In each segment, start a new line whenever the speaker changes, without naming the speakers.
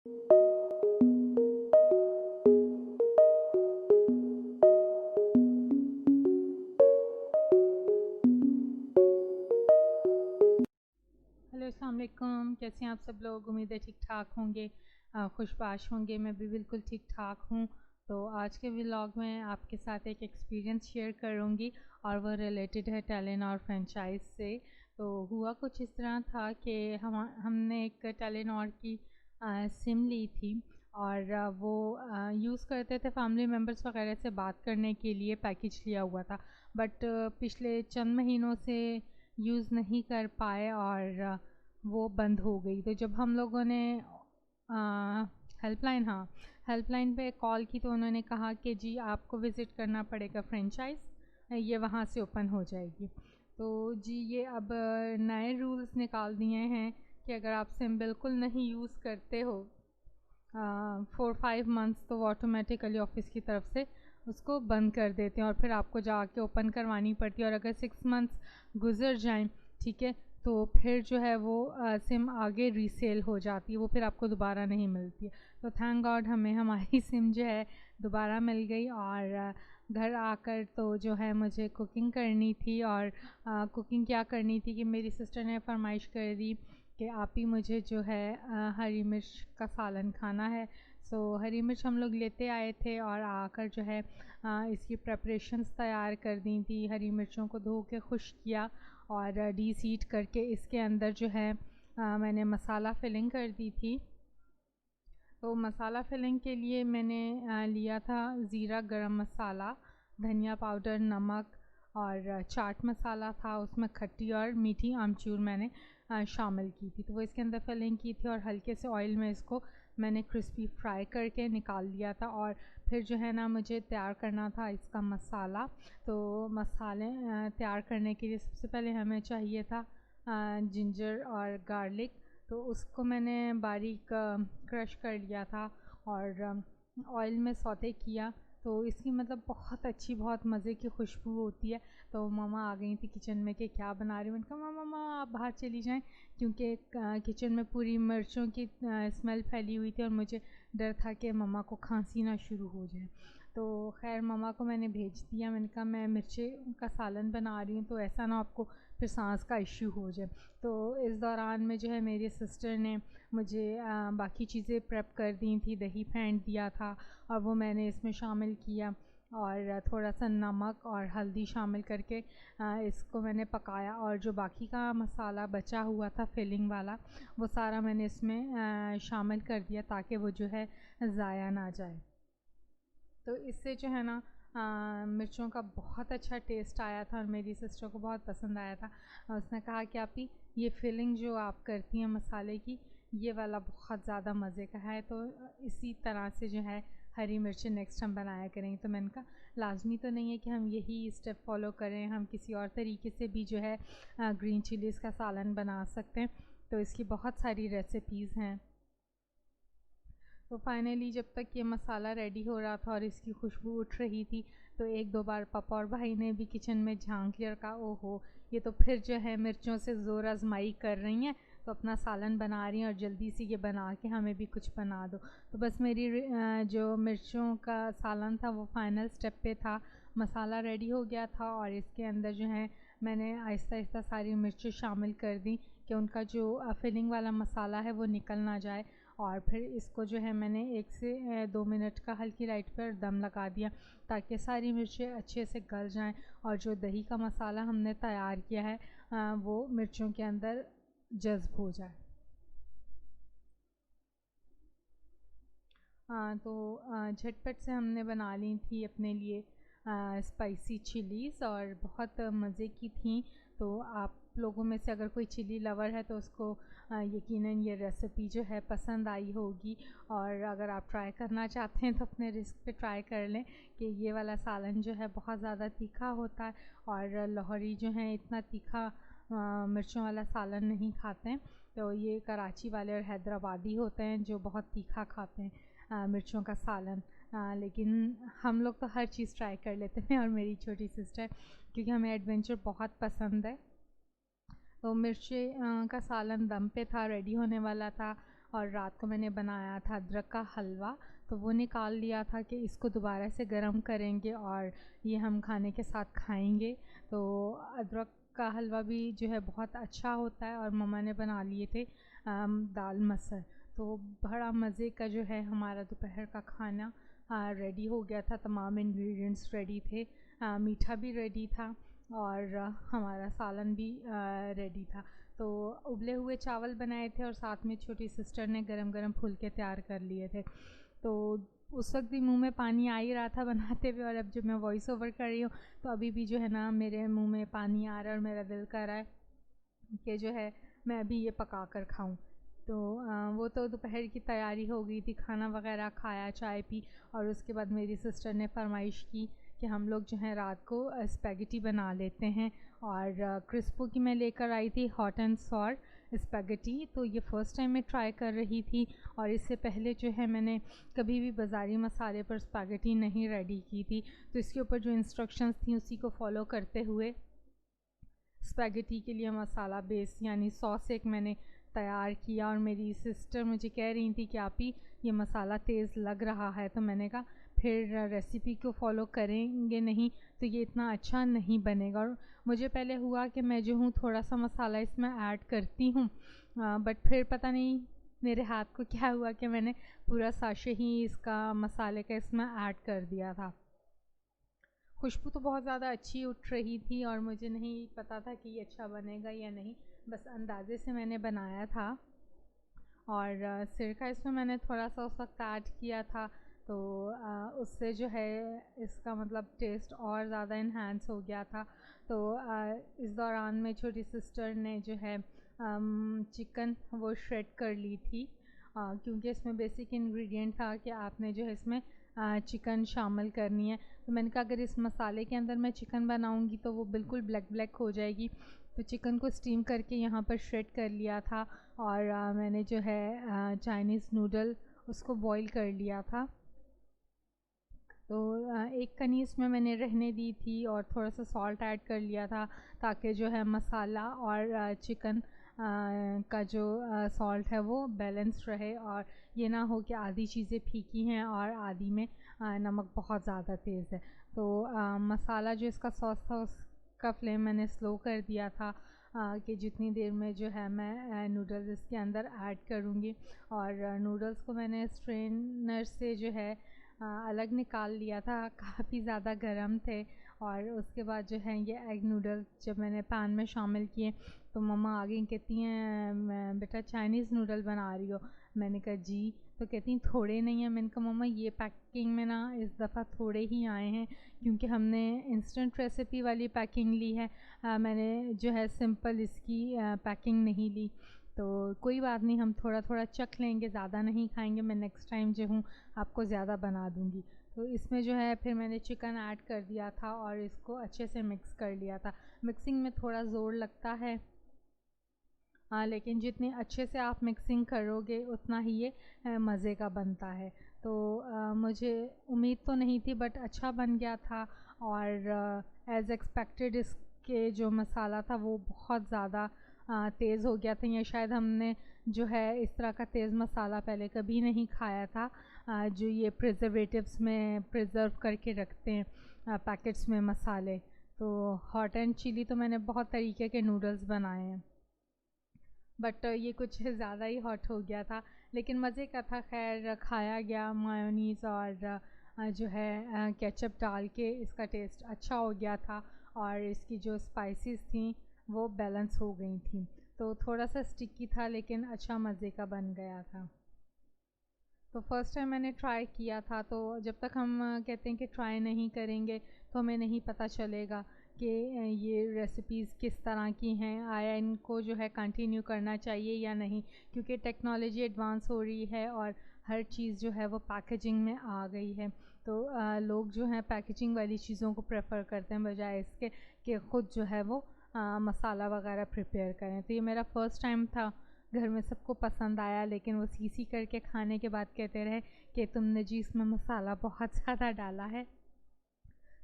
Hello, अस्सलाम वालेकुम। कैसे हैं आप सब लोग? उम्मीद है ठीक ठाक होंगे, खुशबाश होंगे। मैं भी बिल्कुल ठीक ठाक हूँ। तो आज के व्लॉग में आपके साथ एक एक्सपीरियंस शेयर करूँगी और वो रिलेटेड है टेलेनॉर फ्रेंचाइज से। तो हुआ कुछ इस तरह था कि हमने एक टेलेनॉर की सिम ली थी और वो यूज़ करते थे फैमिली मेम्बर्स वगैरह से बात करने के लिए। पैकेज लिया हुआ था बट पिछले चंद महीनों से यूज़ नहीं कर पाए और वो बंद हो गई। तो जब हम लोगों ने हेल्पलाइन, हाँ, हेल्पलाइन पे कॉल की तो उन्होंने कहा कि जी आपको विज़िट करना पड़ेगा फ्रेंचाइज़, ये वहाँ से ओपन हो जाएगी। तो जी ये अब नए रूल्स निकाल दिए हैं कि अगर आप सिम बिल्कुल नहीं यूज़ करते हो 4-5 मंथ्स, तो वो ऑटोमेटिकली ऑफिस की तरफ से उसको बंद कर देते हैं और फिर आपको जाके ओपन करवानी पड़ती है। और अगर 6 मंथ्स गुजर जाएं, ठीक है, तो फिर जो है वो सिम आगे रीसेल हो जाती है, वो फिर आपको दोबारा नहीं मिलती है। तो थैंक गॉड हमें हमारी सिम जो है दोबारा मिल गई। और घर आकर तो जो है मुझे कुकिंग करनी थी और कुकिंग क्या करनी थी कि मेरी सिस्टर ने फरमाइश कर दी कि आप ही मुझे जो है हरी मिर्च का सालन खाना है। सो हरी मिर्च हम लोग लेते आए थे और आकर जो है इसकी प्रेपरेशंस तैयार कर दी थी। हरी मिर्चों को धो के खुश्क किया और डीसीट करके इसके अंदर जो है मैंने मसाला फिलिंग कर दी थी। तो मसाला फिलिंग के लिए मैंने लिया था ज़ीरा गरम मसाला, धनिया पाउडर, नमक और चाट मसाला था। उसमें खट्टी और मीठी आमचूर मैंने शामिल की थी। तो वो इसके अंदर फिलिंग की थी और हल्के से ऑयल में इसको मैंने क्रिस्पी फ्राई करके निकाल लिया था। और फिर जो है ना मुझे तैयार करना था इसका मसाला। तो मसाले तैयार करने के लिए सबसे पहले हमें चाहिए था जिंजर और गार्लिक। तो उसको मैंने बारीक क्रश कर लिया था और ऑयल में सौते किया। तो इसकी मतलब बहुत अच्छी, बहुत मज़े की खुशबू होती है। तो मम्मा आ गई थी किचन में कि क्या बना रही हूँ। मैंने कहा मम्मा आप बाहर चली जाएं, क्योंकि किचन में पूरी मिर्चों की स्मेल फैली हुई थी और मुझे डर था कि मम्मा को खांसी ना शुरू हो जाए। तो खैर मम्मा को मैंने भेज दिया। मैंने कहा मैं मिर्ची का सालन बना रही हूँ, तो ऐसा ना आपको फिर सांस का इश्यू हो जाए। तो इस दौरान में जो है मेरी सिस्टर ने मुझे बाकी चीज़ें प्रेप कर दी थी। दही फेंट दिया था और वो मैंने इसमें शामिल किया और थोड़ा सा नमक और हल्दी शामिल करके इसको मैंने पकाया। और जो बाकी का मसाला बचा हुआ था फिलिंग वाला, वो सारा मैंने इसमें शामिल कर दिया ताकि वो जो है ज़ाया ना जाए। तो इससे जो है ना मिर्चों का बहुत अच्छा टेस्ट आया था और मेरी सिस्टर को बहुत पसंद आया था। उसने कहा कि आप ही ये फिलिंग जो आप करती हैं मसाले की, ये वाला बहुत ज़्यादा मज़े का है। तो इसी तरह से जो है हरी मिर्ची नेक्स्ट हम बनाया करेंगे। तो मैंने कहा लाजमी तो नहीं है कि हम यही स्टेप फॉलो करें, हम किसी और तरीके से भी जो है ग्रीन चिलीज़ का सालन बना सकते हैं। तो इसकी बहुत सारी रेसिपीज़ हैं। तो फाइनली जब तक ये मसाला रेडी हो रहा था और इसकी खुशबू उठ रही थी, तो एक दो बार पापा और भाई ने भी किचन में झांक लिया और कहा ओहो, ये तो फिर जो है मिर्चों से ज़ोर आजमाई कर रही हैं, तो अपना सालन बना रही हैं और जल्दी से ये बना के हमें भी कुछ बना दो। तो बस मेरी जो मिर्चों का सालन था वो फाइनल स्टेप पे था। मसाला रेडी हो गया था और इसके अंदर जो है मैंने आहिस्ता आहिस्ता सारी मिर्चें शामिल कर दी कि उनका जो फिलिंग वाला मसाला है वो निकल ना जाए। और फिर इसको जो है मैंने 1 से 2 मिनट का हल्की लाइट पर दम लगा दिया ताकि सारी मिर्चें अच्छे से गल जाएं और जो दही का मसाला हमने तैयार किया है वो मिर्चों के अंदर जज़्ब हो जाए। हाँ, तो झटपट से हमने बना ली थी अपने लिए स्पाइसी चिलीज़ और बहुत मज़े की थी। तो आप लोगों में से अगर कोई चिली लवर है तो उसको यकीनन ये रेसिपी जो है पसंद आई होगी। और अगर आप ट्राई करना चाहते हैं तो अपने रिस्क पे ट्राई कर लें कि ये वाला सालन जो है बहुत ज़्यादा तीखा होता है और लाहौरी जो है इतना तीखा मिर्चों वाला सालन नहीं खाते हैं। तो ये कराची वाले और हैदराबादी होते हैं जो बहुत तीखा खाते हैं मिर्चों का सालन। लेकिन हम लोग तो हर चीज़ ट्राई कर लेते हैं और मेरी छोटी सिस्टर, क्योंकि हमें एडवेंचर बहुत पसंद है। तो मिर्ची का सालन दम पे था, रेडी होने वाला था और रात को मैंने बनाया था अदरक का हलवा, तो वो निकाल लिया था कि इसको दोबारा से गर्म करेंगे और ये हम खाने के साथ खाएंगे। तो अदरक का हलवा भी जो है बहुत अच्छा होता है और मम्मा ने बना लिए थे दाल मसर। तो बड़ा मज़े का जो है हमारा दोपहर का खाना रेडी हो गया था, तमाम इंग्रेडिएंट्स रेडी थे, मीठा भी रेडी था और हमारा सालन भी रेडी था। तो उबले हुए चावल बनाए थे और साथ में छोटी सिस्टर ने गरम गरम फुलके तैयार कर लिए थे। तो उस वक्त भी मुंह में पानी आ ही रहा था बनाते हुए, और अब जब मैं वॉइस ओवर कर रही हूँ तो अभी भी जो है ना मेरे मुंह में पानी आ रहा है और मेरा दिल कर रहा है कि जो है मैं अभी ये पका कर खाऊं। तो वो तो दोपहर की तैयारी हो गई थी, खाना वगैरह खाया, चाय पी, और उसके बाद मेरी सिस्टर ने फरमाइश की कि हम लोग जो है रात को स्पैगेटी बना लेते हैं। और क्रिस्पो की मैं लेकर आई थी हॉट एंड सॉर स्पैगेटी। तो ये फ़र्स्ट टाइम मैं ट्राई कर रही थी, और इससे पहले जो है मैंने कभी भी बाज़ारी मसाले पर स्पैगेटी नहीं रेडी की थी। तो इसके ऊपर जो इंस्ट्रक्शंस थी उसी को फॉलो करते हुए स्पैगेटी के लिए मसाला बेस यानी सॉस एक मैंने तैयार किया। और मेरी सिस्टर मुझे कह रही थी कि आप ही ये मसाला तेज़ लग रहा है, तो मैंने कहा फिर रेसिपी को फॉलो करेंगे नहीं तो ये इतना अच्छा नहीं बनेगा। और मुझे पहले हुआ कि मैं जो हूँ थोड़ा सा मसाला इसमें ऐड करती हूँ, बट फिर पता नहीं मेरे हाथ को क्या हुआ कि मैंने पूरा साशे ही इसका मसाले का इसमें ऐड कर दिया था। खुशबू तो बहुत ज़्यादा अच्छी उठ रही थी और मुझे नहीं पता था कि ये अच्छा बनेगा या नहीं, बस अंदाज़े से मैंने बनाया था। और सिरका इसमें मैंने थोड़ा सा उस वक्त ऐड किया था, तो उससे जो है इसका मतलब टेस्ट और ज़्यादा इन्हांस हो गया था। तो इस दौरान में छोटी सिस्टर ने जो है चिकन वो श्रेड कर ली थी, क्योंकि इसमें बेसिक इंग्रेडिएंट था कि आपने जो है इसमें चिकन शामिल करनी है। तो मैंने कहा अगर इस मसाले के अंदर मैं चिकन बनाऊंगी तो वो बिल्कुल ब्लैक ब्लैक हो जाएगी। तो चिकन को स्टीम करके यहाँ पर श्रेड कर लिया था, और मैंने जो है चाइनीज़ नूडल उसको बॉईल कर लिया था। तो एक कनी इसमें मैंने रहने दी थी और थोड़ा सा सॉल्ट ऐड कर लिया था, ताकि जो है मसाला और चिकन का जो सॉल्ट है वो बैलेंस रहे, और ये ना हो कि आधी चीज़ें फीकी हैं और आधी में नमक बहुत ज़्यादा तेज़ है। तो मसाला जो इसका सॉस था उसका फ्लेम मैंने स्लो कर दिया था, कि जितनी देर में जो है मैं नूडल्स इसके अंदर ऐड करूँगी। और नूडल्स को मैंने स्ट्रेनर से जो है अलग निकाल लिया था, काफ़ी ज़्यादा गर्म थे। और उसके बाद जो है ये एग नूडल्स जब मैंने पैन में शामिल किए तो मम्मा आ गई, कहती हैं बेटा चाइनीज़ नूडल बना रही हो? मैंने कहा जी। तो कहती हैं थोड़े नहीं हैं। मैंने कहा मम्मा ये पैकिंग में ना इस दफ़ा थोड़े ही आए हैं, क्योंकि हमने इंस्टेंट रेसिपी वाली पैकिंग ली है, मैंने जो है सिंपल इसकी पैकिंग नहीं ली। तो कोई बात नहीं, हम थोड़ा थोड़ा चख लेंगे, ज़्यादा नहीं खाएंगे, मैं नेक्स्ट टाइम जो हूँ आपको ज़्यादा बना दूँगी। तो इसमें जो है फिर मैंने चिकन ऐड कर दिया था और इसको अच्छे से मिक्स कर लिया था। मिक्सिंग में थोड़ा ज़ोर लगता है, हाँ, लेकिन जितने अच्छे से आप मिक्सिंग करोगे उतना ही ये मज़े का बनता है। तो मुझे उम्मीद तो नहीं थी बट अच्छा बन गया था। और एज़ एक्सपेक्टेड इसके जो मसाला था वो बहुत ज़्यादा तेज़ हो गया था, या शायद हमने जो है इस तरह का तेज़ मसाला पहले कभी नहीं खाया था, जो ये प्रिजर्वेटिव्स में प्रिजर्व करके रखते हैं पैकेट्स में मसाले। तो हॉट एंड चिली तो मैंने बहुत तरीके के नूडल्स बनाए हैं, बट ये कुछ ज़्यादा ही हॉट हो गया था, लेकिन मज़े का था। खैर खाया गया, मायोनीज़ और जो है केचप डाल के इसका टेस्ट अच्छा हो गया था, और इसकी जो स्पाइसेस थी वो बैलेंस हो गई थी। तो थोड़ा सा स्टिकी था लेकिन अच्छा मज़े का बन गया था। तो फर्स्ट टाइम मैंने ट्राई किया था, तो जब तक हम कहते हैं कि ट्राई नहीं करेंगे तो हमें नहीं पता चलेगा कि ये रेसिपीज़ किस तरह की हैं, आया इनको जो है कंटिन्यू करना चाहिए या नहीं, क्योंकि टेक्नोलॉजी एडवांस हो रही है और हर चीज़ जो है वो पैकेजिंग में आ गई है। तो लोग जो हैं पैकेजिंग वाली चीज़ों को प्रेफर करते हैं बजाय इसके कि ख़ुद जो है वो मसाला वगैरह प्रिपेयर करें। तो ये मेरा फ़र्स्ट टाइम था, घर में सबको पसंद आया, लेकिन वो सी करके खाने के बाद कहते रहे कि तुमने जी इसमें मसाला बहुत ज़्यादा डाला है।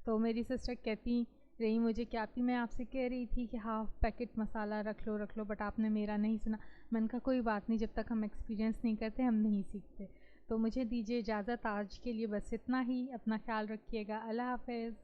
तो मेरी सिस्टर कहती रही मुझे क्या पी, मैं आपसे कह रही थी कि हाफ पैकेट मसाला रख लो, बट आपने मेरा नहीं सुना। मन का कोई बात नहीं, जब तक हम एक्सपीरियंस नहीं करते हम नहीं सीखते। तो मुझे दीजिए इजाज़त, आज के लिए बस इतना ही। अपना ख्याल रखिएगा। अल्लाह हाफ़िज़।